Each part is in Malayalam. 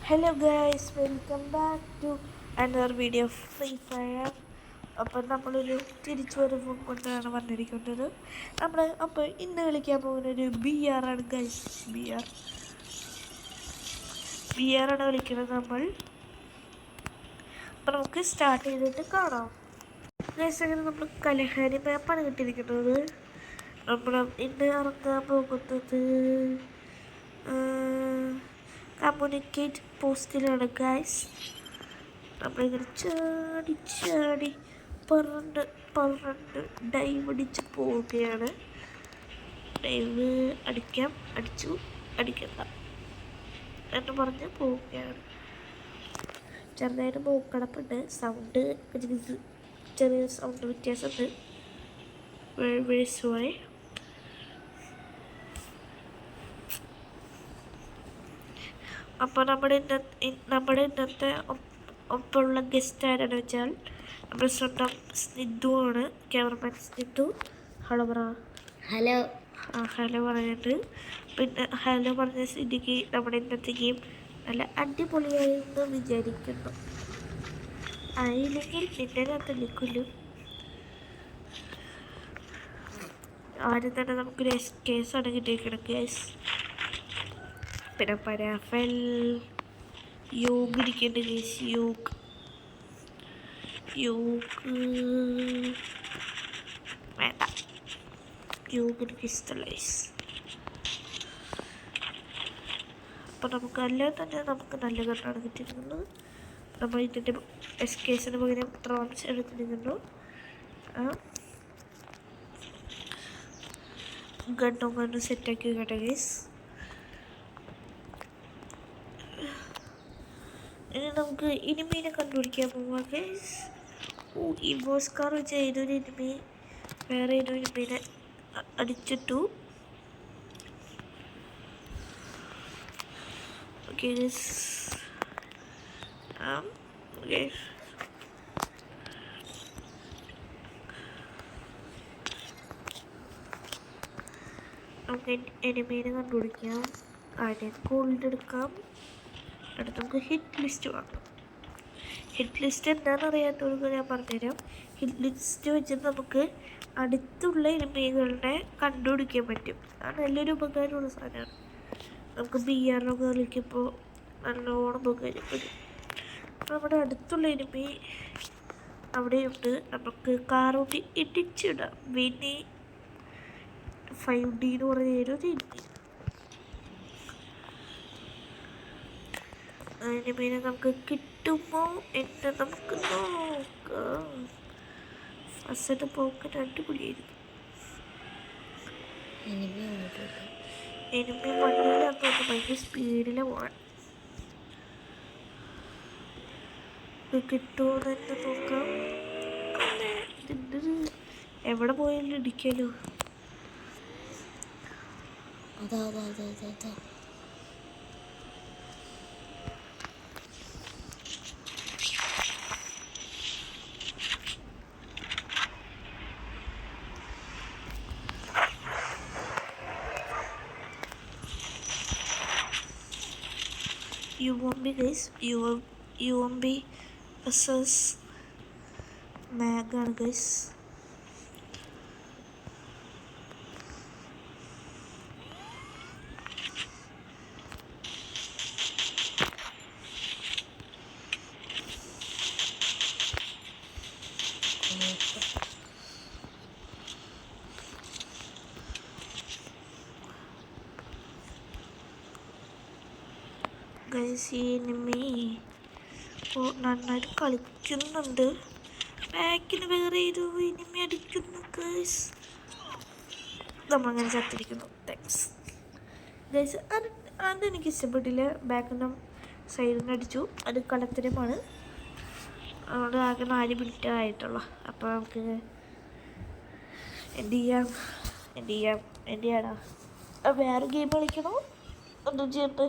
Hello guys, welcome back to another video of Free Fire. അപ്പം നമ്മളൊരു തിരിച്ചുവരവ് കൊണ്ടാണ് വന്നിരിക്കുന്നത്. അപ്പോൾ ഇന്ന് കളിക്കാൻ പോകുന്നൊരു BR ആണ് ഗൈസ്. BR ആണ് കളിക്കുന്നത് നമ്മൾ. അപ്പം നമുക്ക് സ്റ്റാർട്ട് ചെയ്തിട്ട് കാണാം ഗൈസ്. അങ്ങനെ നമ്മൾ കലഹാരി മാപ്പാണ് കിട്ടിയിരിക്കുന്നത്. നമ്മൾ ഇന്ന് ഇറങ്ങാൻ പോകുന്നത് കമ്മ്യൂണിക്കേറ്റ് പോസ്റ്റിലാണ് ഗൈസ്. നമ്മളിങ്ങനെ ചാടി പറന്ന് ഡൈവ് അടിച്ച് പോവുകയാണ്. ഡൈവ് അടിക്കണ്ട എന്ന് പറഞ്ഞ് പോവുകയാണ്. ചെറുതായിട്ട് മൂക്കടപ്പുണ്ട്, സൗണ്ട് ചെറിയ സൗണ്ട് വ്യത്യാസമുണ്ട്. very sorry. അപ്പോൾ നമ്മുടെ ഇന്നത്തെ ഒപ്പമുള്ള ഗസ്റ്റ് ആരാണെന്ന് വെച്ചാൽ നമ്മുടെ സ്വന്തം സ്നിഗ്ധു ആണ്. ക്യാമറമാൻ സ്നിഗ്ധു ഹലോ പറ. ഹലോ പറഞ്ഞിട്ട് പിന്നെ ഹലോ പറഞ്ഞ സ്ഥിതിക്ക് നമ്മുടെ ഇന്നത്തെ ഗെയിം നല്ല അടിപൊളിയായെന്ന് വിചാരിക്കുന്നു. ആയില്ലെങ്കിൽ നിന്നെ വിളിക്കുള്ളൂ. ആദ്യം തന്നെ നമുക്കൊരു കേസാണ് കിട്ടിയിരിക്കണം കേസ്. പിന്നെ പരാഫൽ योग ഇരിക്കേണ്ട കേസ്. വേണ്ട, योग എനിക്ക് ഇഷ്ടമല്ല കേസ്. അപ്പം നമുക്ക് അല്ലാതെ തന്നെ നമുക്ക് നല്ല ഗണ്ണാണ് കിട്ടിയിരിക്കുന്നത്. നമ്മൾ ഇതിൻ്റെ കേസിന് പകരം ട്രോൺസ് എടുത്തിരിക്കുന്നു. ഗണ്ണും സെറ്റാക്കി കേട്ടോ കേസ്. ഇനി നമുക്ക് ഇനിമീനെ കണ്ടുപിടിക്കാൻ പോവാം ഗൈസ്. ഈ ബോസ്കാർ വെച്ച ഏതൊരു ഇനിമി വേറെ ഏതോ ഇനിമീനെ അടിച്ചിട്ടു. Okay guys. നമുക്ക് എനിമീനെ കണ്ടുപിടിക്കാം. ആദ്യം ഗോൾഡ് എടുക്കാം. അടുത്ത് നമുക്ക് ഹിറ്റ് ലിസ്റ്റ് വാങ്ങാം. ഹിറ്റ് ലിസ്റ്റ് എന്താണെന്ന് അറിയാത്തവർക്ക് ഞാൻ പറഞ്ഞുതരാം. ഹിറ്റ് ലിസ്റ്റ് വെച്ചിട്ട് നമുക്ക് അടുത്തുള്ള എനിമികളുടെ കണ്ടുപിടിക്കാൻ പറ്റും. അത് നല്ലൊരു ഉപകാരമുള്ള സാധനമാണ്. നമുക്ക് BR കളിക്കുമ്പോൾ നല്ലോണം ഉപകാരപ്പെടും. നമ്മുടെ അടുത്തുള്ള എനിമി അവിടെയുണ്ട്. നമുക്ക് കാറോട്ടി ഇടിച്ചിടാം. വിനി 5D എന്ന് പറഞ്ഞ ഒരു എനിമി. എനിമീനെ നമുക്ക് കിട്ടുമോ എന്ന് നമുക്ക് നോക്കാം. ഫസ്റ്റ് പോക്ക് അടിപൊളിയായിരിക്കും. എനിമി വണ്ടിയിലാത്തോണ്ട് ഭയങ്കര സ്പീഡിൽ പോകാൻ കിട്ടുമോ എന്ന് നോക്കാം. എവിടെ പോയാലും ഇടിക്കലോ. അതാ UMB guys. UMB versus Mag ആണ് guys. ഗൈസ്, ഈ എനിമി നന്നായിട്ട് കളിക്കുന്നുണ്ട്. ബാക്കിന് വേറെ ഏതോ എനിമി അടിക്കുന്നു ഗൈസ്. നമ്മളങ്ങനെ ചത്തിരിക്കുന്നു. Thanks guys. അതെനിക്ക് ഇഷ്ടപ്പെട്ടില്ല. ബാക്കിൻ്റെ സൈഡിൽ നിന്ന് അടിച്ചു. അത് കളത്തരമാണ്. അതുകൊണ്ട് ആകെ 4 മിനിറ്റ് ആയിട്ടുള്ളൂ. അപ്പോൾ നമുക്ക് എന്ത് ചെയ്യാടാ? വേറെ ഗെയിം കളിക്കണോ? ഒന്നും ചെയ്യണ്ടേ?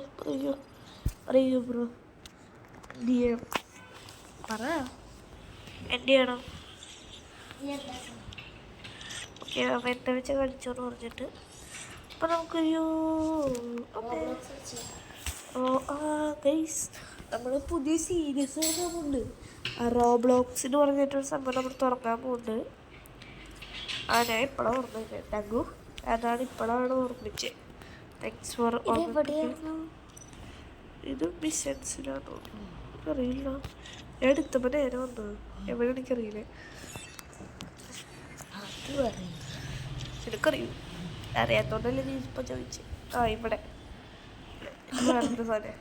പറയൂ ബ്രോ. പറ, എന്ത് ചെയ്യണം? ഓക്കെ, അപ്പം എന്താ വെച്ചാൽ കളിച്ചോന്ന് പറഞ്ഞിട്ട്. അപ്പം നമുക്കൊരു ഗൈസ് നമ്മൾ പുതിയ സീരീസ് തുടങ്ങാൻ പോകുന്നുണ്ട്. റോബ്ലോക്സ് എന്ന് പറഞ്ഞിട്ടൊരു സംഭവം നമ്മൾ തുറക്കാൻ പോകുന്നുണ്ട്. ഞാൻ ഇപ്പോഴാണ് ഓർമ്മിച്ചത് തങ്കു, അതാണ് ഇപ്പോഴാണ് ഓർമ്മിച്ചത്. താങ്ക്സ് ഫോർ ഇത് മിഷൻസിലാണോ അറിയില്ല. ഞാൻ എടുത്തപ്പോൾ നേരെ വന്നത് എവിടെ എനിക്കറിയില്ല. എനിക്കറിയൂ, അറിയാത്തോണ്ടല്ലേ നീ ഇപ്പം ചോദിച്ചു. ഇവിടെ വേറൊരു സാധനം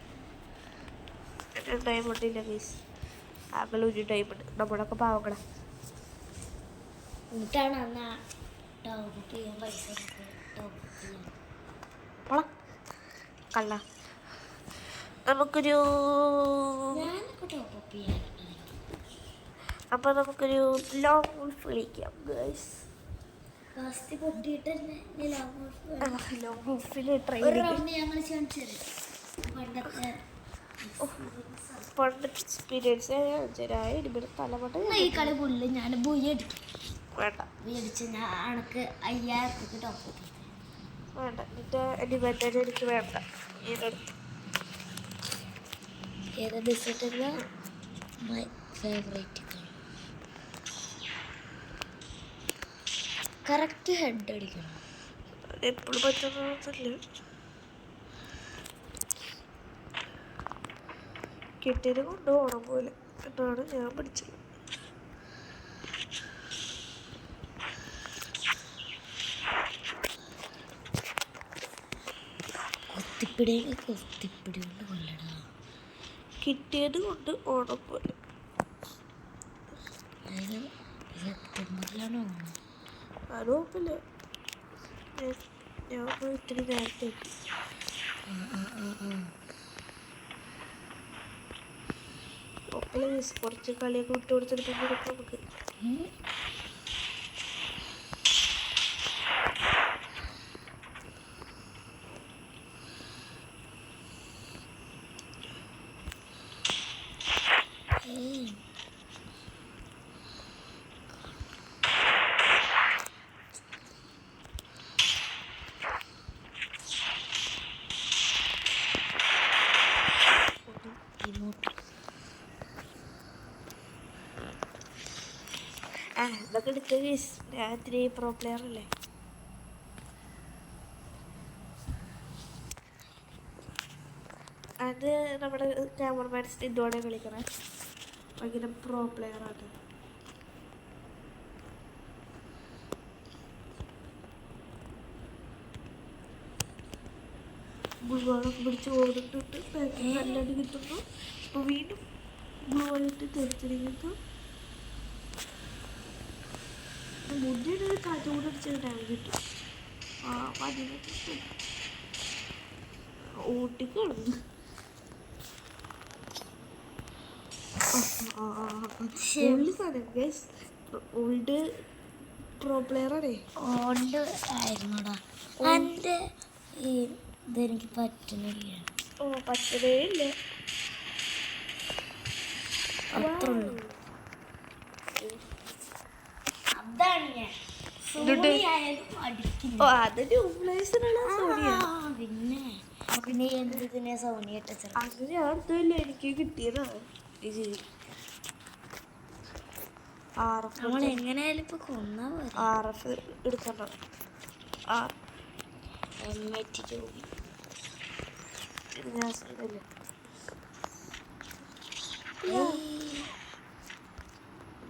ഡയമണ്ട് ഇല്ല ഗൈസ്. ആകെ ഒരു ഡയമണ്ട്. നമ്മളൊക്കെ പാവക്കട കള്ള. നമുക്കൊരു അപ്പം നമുക്കൊരു ലോങ് വോൾഫ് കളിക്കാം ഗൈസ്. ലോങ് വോൾഫിൽ ട്രൈ പണ്ട് എക്സ്പീരിയൻസ് ഇവിടെ തലമുട്ട ഈ കളി പുല്ല് ഞാൻ വേണ്ട ഞാനക്ക് 5000 ടോപ്പ് വേണ്ട. എന്നിട്ട് ഡിവൈൻഡ് എനിക്ക് വേണ്ട. ഇതിനടുത്ത് ഏതാ ഡിസൈറ്റല്ല മൈ ഫേവറേറ്റ്. കറക്റ്റ് ഹെഡ് അടിക്കണം. എപ്പോഴും പറ്റുന്നില്ല. കിട്ടിയത് കൊണ്ടുപോകണം പോലെ എന്നാണ് ഞാൻ പഠിച്ചത്. കൊത്തിപ്പിടി കൊണ്ട് കൊല്ലടാ. കിട്ടിയത് കൊണ്ട് ഓണം പോലെ. സെപ്റ്റംബറിലാണ് ഓണം. അത് കുഴപ്പമില്ല. ഞാൻ ഇത്തിരി നേരത്തെ എത്തി. കുഴപ്പമില്ല. കുറച്ച് കളിയൊക്കെ വിട്ടു കൊടുത്തിട്ട് കൊടുക്കാം നമുക്ക്. ഇതൊക്കെ എടുത്ത് ഞാൻ ഇത്തിരി പ്രോ പ്ലെയർ അല്ലേ. അത് നമ്മുടെ ക്യാമറമാൻ ഇതോടെ കളിക്കണേ. ഭയങ്കര പ്രോ പ്ലെയറാണ്. ബ്ലൂവാളൊക്കെ പിടിച്ച് ഓടിട്ടിട്ട് നല്ലടി കിട്ടുന്നു. അപ്പോൾ വീണ്ടും ബ്ലൂ ആയിട്ട് തിരിച്ചടിക്കുന്നു. മുന്നിൽ ഒരു കാറ്റ് കൂടെ അടിച്ചത് ടൈം കിട്ടും. ഓട്ടിക്കളഞ്ഞു. ഓൾഡ് പ്രോ പ്ലെയറാണേ. ഓൾഡ് ആയിരുന്നോടാ. എൻ്റെ ഇതെനിക്ക് പറ്റുന്നില്ല. പറ്റതേ ഇല്ല. അത്രേ ഉള്ളൂ. അതാണ് ഞാൻ പിന്നെ എന്തിനെ സോണിയ അങ്ങനെ അടുത്തില്ല. എനിക്ക് കിട്ടിയതാണ് നമ്മൾ എങ്ങനെയായാലും ഇപ്പൊ കൊന്നാ പോലെ. RF എടുക്കണ്ട.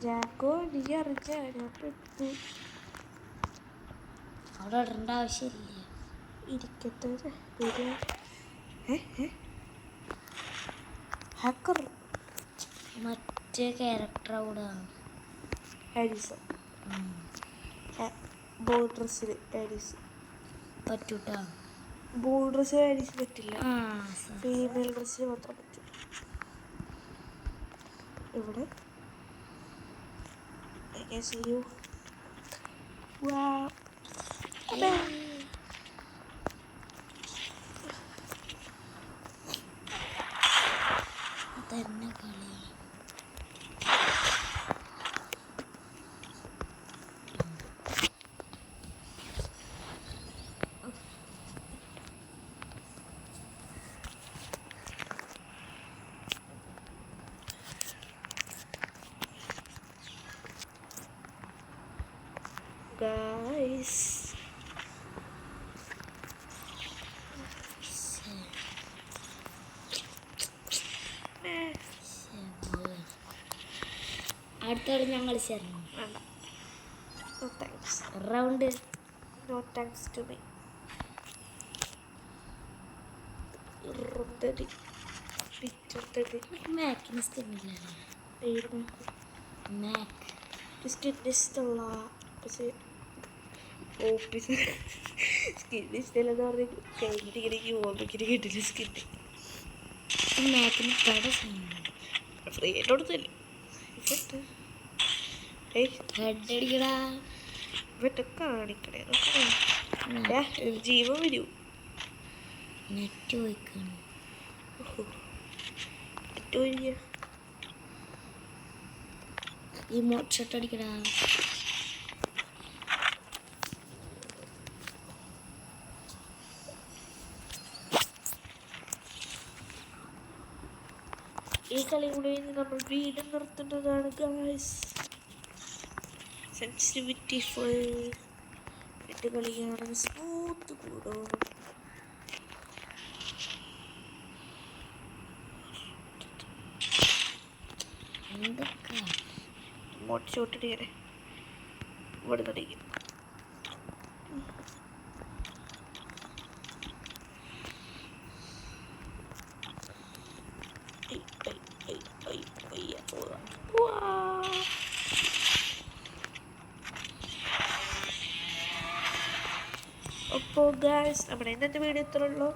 ജാക്കോ നീ അറിഞ്ഞ ഞാൻ പെട്ടു. അവിടെ ഇടേണ്ട ആവശ്യമില്ല. ഇരിക്കട്ടെ. ഹാക്കർ മറ്റേ ക്യാരക്ടർ അവിടെ ഹാരിസ്. ബോൾ ഡ്രസ്സിൽ ഹാരിസ് പറ്റൂട്ടാ. ബോൾ ഡ്രസ്സിൽ ഹാരിസ് പറ്റില്ല. ഫീമെയിൽ ഡ്രസ്സിൽ മാത്രം പറ്റും. ഇവിടെ തന്നെ കളി. ഗൈസ്. അടുത്ത കളി ഞാൻ കളിച്ചായിരുന്നു. വേണ്ട. No thanks. Round no thanks to me. ഇരുപത്തടി പിറ്റത്തടി മാക്കിന് ഇഷ്ടമില്ല. പേര് മാക്ക് സ്കിൻ ഇഷ്ടമുള്ള പക്ഷേ ഓഫീസ് സ്കിൻ ഇഷ്ടമില്ലെന്ന് പറഞ്ഞ് കഴിഞ്ഞിട്ട് ഇങ്ങനെ ഓർമ്മിക്കിന് കിട്ടില്ല സ്കിൻ. മാക്കിന് കട ഫ്രീ ആയിട്ട് കൊടുത്തല്ലേ ഹെഡ് അടിക്കടാ. ഇവറ്റ കാണിക്കണേ ജീവൻ വരൂ. നെറ്റ് പോയിക്കാണ്. ഈ മോട്ട് ഷോട്ട് അടിക്കടാ. ഈ കളി കൂടി നമ്മൾ വീട് നിർത്തുന്നതാണ് ഗായ്സ്. സെൻസിറ്റിവിറ്റി ഫുൾ ഇട്ട് കളിയാണ്. സ്മൂത്ത് കൂടും. എന്തൊക്കെ മോട്ട് ഷോട്ട് ഇടിക്കണേ ഇവിടെ നടിക്കും. അപ്പോൾ ഗൈസ് നമ്മുടെ ഇന്നത്തെ വീഡിയോ ഇത്രയുള്ളൂ.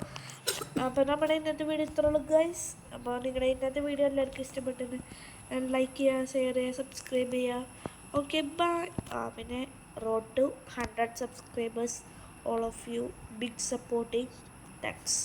ഗൈസ്. അപ്പോൾ നിങ്ങളുടെ ഇന്നത്തെ വീഡിയോ എല്ലാവർക്കും ഇഷ്ടപ്പെട്ടെന്ന് ലൈക്ക് ചെയ്യുക, ഷെയർ ചെയ്യുക, സബ്സ്ക്രൈബ് ചെയ്യുക. Okay bye. പിന്നെ road to 100 subscribers. All of you big supporting. Thanks.